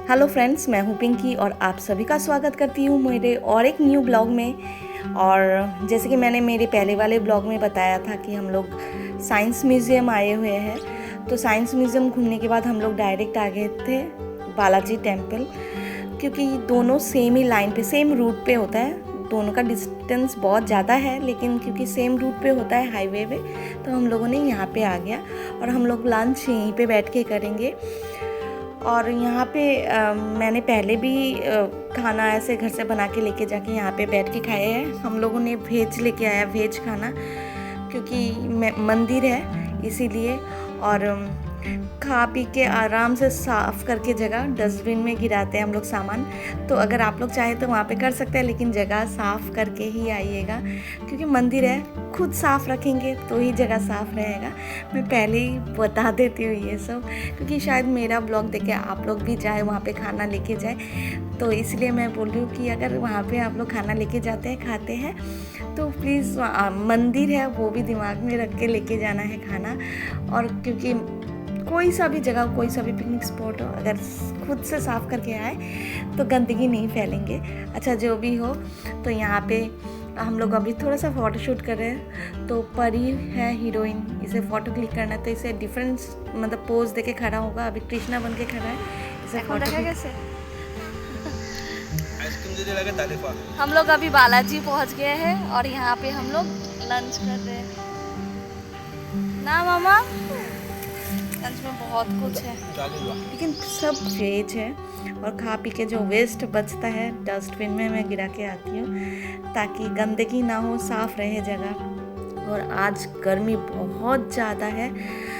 Hello friends, मैं हूँ पिंकी और आप सभी का स्वागत करती हूँ मेरे और एक न्यू ब्लॉग में। और जैसे कि मैंने मेरे पहले वाले ब्लॉग में बताया था कि हम लोग साइंस म्यूज़ियम आए हुए हैं। तो साइंस म्यूज़ियम घूमने के बाद हम लोग डायरेक्ट आ गए थे बालाजी टेम्पल, क्योंकि दोनों सेम ही लाइन पे सेम रूट पे होता है। दोनों का डिस्टेंस बहुत ज़्यादा है, लेकिन क्योंकि सेम रूट पे होता है हाईवे पे, तो हम लोगों ने यहाँ पे आ गया और हम लोग लंच यहीं पे बैठ के करेंगे। और यहाँ पे मैंने पहले भी खाना ऐसे घर से बना के लेके जाके यहाँ पे बैठ के खाए हैं। हम लोगों ने वेज लेके आया, वेज खाना, क्योंकि मंदिर है इसीलिए। और खा पी के आराम से साफ़ करके जगह डस्टबिन में गिराते हैं हम लोग सामान। तो अगर आप लोग चाहें तो वहाँ पे कर सकते हैं, लेकिन जगह साफ़ करके ही आइएगा, क्योंकि मंदिर है, खुद साफ़ रखेंगे तो ही जगह साफ़ रहेगा। मैं पहले ही बता देती हूँ ये सब, क्योंकि शायद मेरा ब्लॉग देख के आप लोग भी चाहे वहाँ पे खाना लेके जाए, तो इसलिए मैं बोल रही हूँ कि अगर वहाँ पे आप लोग खाना लेके जाते हैं, खाते हैं, तो प्लीज़ मंदिर है वो भी दिमाग में रख के लेके जाना है खाना। और क्योंकि कोई सा भी जगह, कोई सा भी पिकनिक स्पॉट हो, अगर खुद से साफ़ करके आए तो गंदगी नहीं फैलेंगे। अच्छा, जो भी हो, तो यहाँ पे हम लोग अभी थोड़ा सा फ़ोटो शूट कर रहे हैं। तो परी है हीरोइन, इसे फ़ोटो क्लिक करना है, तो इसे डिफरेंट मतलब पोज दे के खड़ा होगा। अभी कृष्णा बन के खड़ा है, इसे फोटो कैसे। हम लोग अभी बालाजी पहुँच गए हैं और यहाँ पे हम लोग लंच कर रहे हैं ना मामा। लंच में बहुत कुछ है, लेकिन सब वेज है। और खा पी के जो वेस्ट बचता है डस्टबिन में मैं गिरा के आती हूँ, ताकि गंदगी ना हो, साफ़ रहे जगह। और आज गर्मी बहुत ज़्यादा है,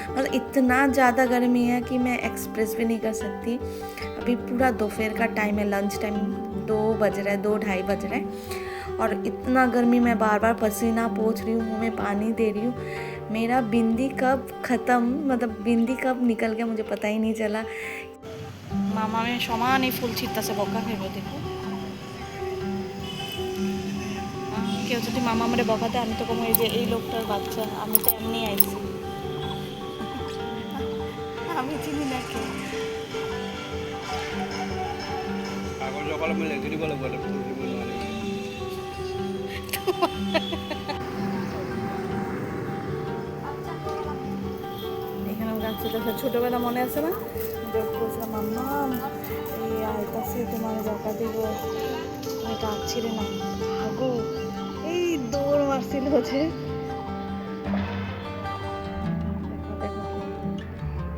और इतना ज़्यादा गर्मी है कि मैं एक्सप्रेस भी नहीं कर सकती। अभी पूरा दोपहर का टाइम है, लंच टाइम 2 बज रहा है, 2-2:30 बज रहे हैं, और इतना गर्मी, मैं बार बार पसीना पोंछ रही हूँ, मुँह में पानी दे रही हूँ। मेरा बिंदी कब ख़त्म, मतलब बिंदी कब निकल गया मुझे पता ही नहीं चला। मामा में समान ही फुल छिट्टा से बका खेब देखो। কেউ যদি মামা আমারে বকাতে, আমি তো কম, এই যে এই লোকটার বাচ্চা, আমি তো এমনি আইছি, আমি চিনি না কে। এখানে গাছ ছোটোবেলা মনে আছে না, বলছিলাম মাম্মা এই আইতাছে তোমার বকা দিব, আমি গাছ ছিঁড়ে না আগো, এই দৌড় মারছিল হচ্ছে।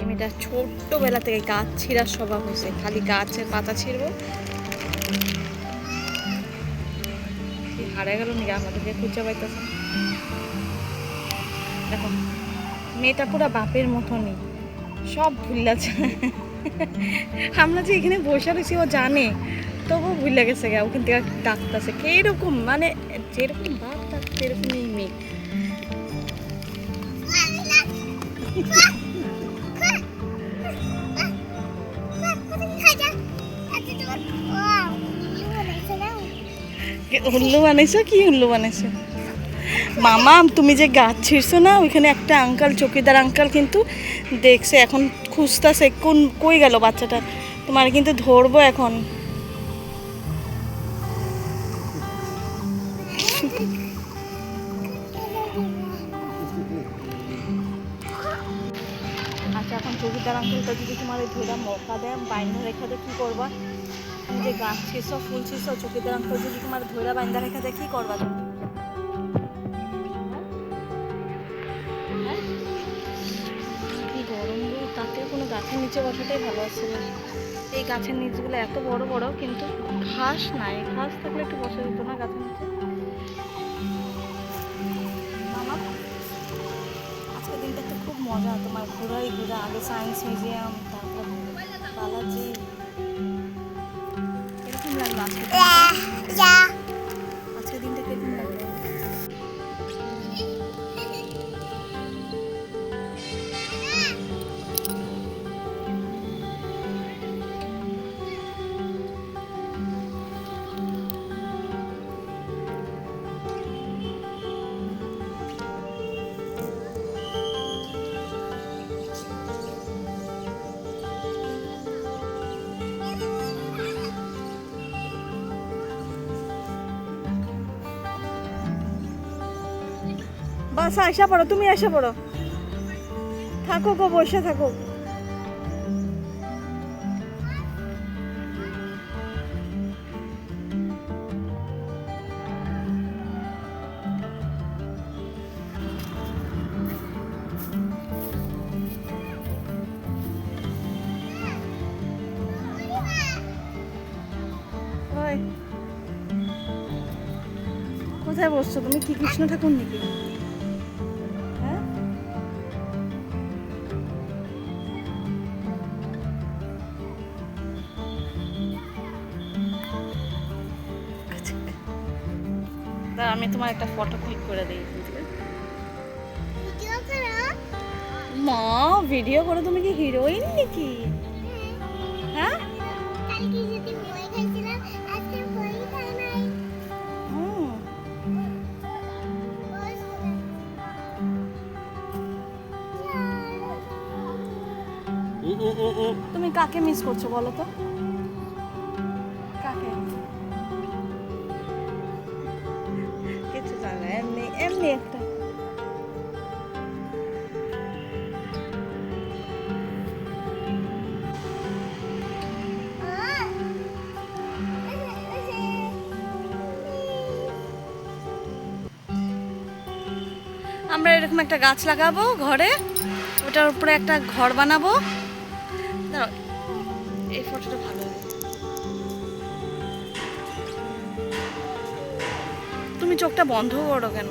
এমনিটা ছোট্টবেলা থেকে গাছ ছিঁড়ার স্বভাব হয়েছে, খালি গাছের পাতা ছিঁড়বো। হারিয়ে গেল নাকি আমাদেরকে খুঁজে পাইতেছে। দেখো মেয়েটা পুরো বাপের মতনই, সব ভুলাচ্ছে। আমরা যে এখানে বসে রয়েছি ও জানে, তবুও ভুলে গেছে গা, ওখান থেকে ডাকতেছে কিরকম, মানে যেরকম বাপ ডাকতে এরকমই মেয়ে। উল্লু বানাইছো? কি উল্লু বানাইছো মামা? তুমি যে গাছ ছিঁড়ছো না, ওইখানে একটা আঙ্কাল, চৌকিদার আঙ্কাল কিন্তু দেখছে, এখন খুঁজতেছে কই গেল বাচ্চাটা, তোমার কিন্তু ধরবো এখন। আচ্ছা, এখন চৌকিদার আঙ্কালটা যদি তোমার ধরে মৌকা দেয়, বাইন্দা রেখা দিয়ে কী করবা? তুমি যে গাছ ছিঁড়ছো, ফুল ছিঁড়ছো, চৌকিদার আঙ্কাল যদি তোমার ধরে বাইন্দা রেখা দেয়, কী করবা তুমি? কি গরম গো, তাতে কোনো গাছের নিচে বসাটাই ভালো আছে না। এই গাছের নিচগুলো এত বড় বড়, কিন্তু ঘাস নাই, ঘাস থাকলে একটু বসা যেত না গাছের নিচে। মামা আজকের দিনটা তো খুব মজা, তোমার ঘোরা, আগে সায়েন্স মিউজিয়াম, তারপর বালাজি, এরকম লাগলো আজকের দিনটা কিরকম লাগলো? বাস আসা পড়ো, তুমি আসা পড়ো, থাকো গো, বসে থাকো। ওই, কোথায় বসছো তুমি? কি কৃষ্ণ ঠাকুর নাকি? হ্যাঁ, আমি তোমার একটা ফটো ক্লিক করে দিই। মা, ভিডিও করে? তুমি কি হিরোইন নাকি? হ্যাঁ, তুমি কাকে মিস করছো বলো তো? কাকে? কিছু জানে, এমনি এমনি একটা। আমরা এরকম একটা গাছ লাগাবো ঘরে, ওটার উপরে একটা ঘর বানাবো। দাঁড়াও, এই ফটোটা ভালো। তুমি চোখটা বন্ধ করো কেন?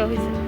হয়েছে।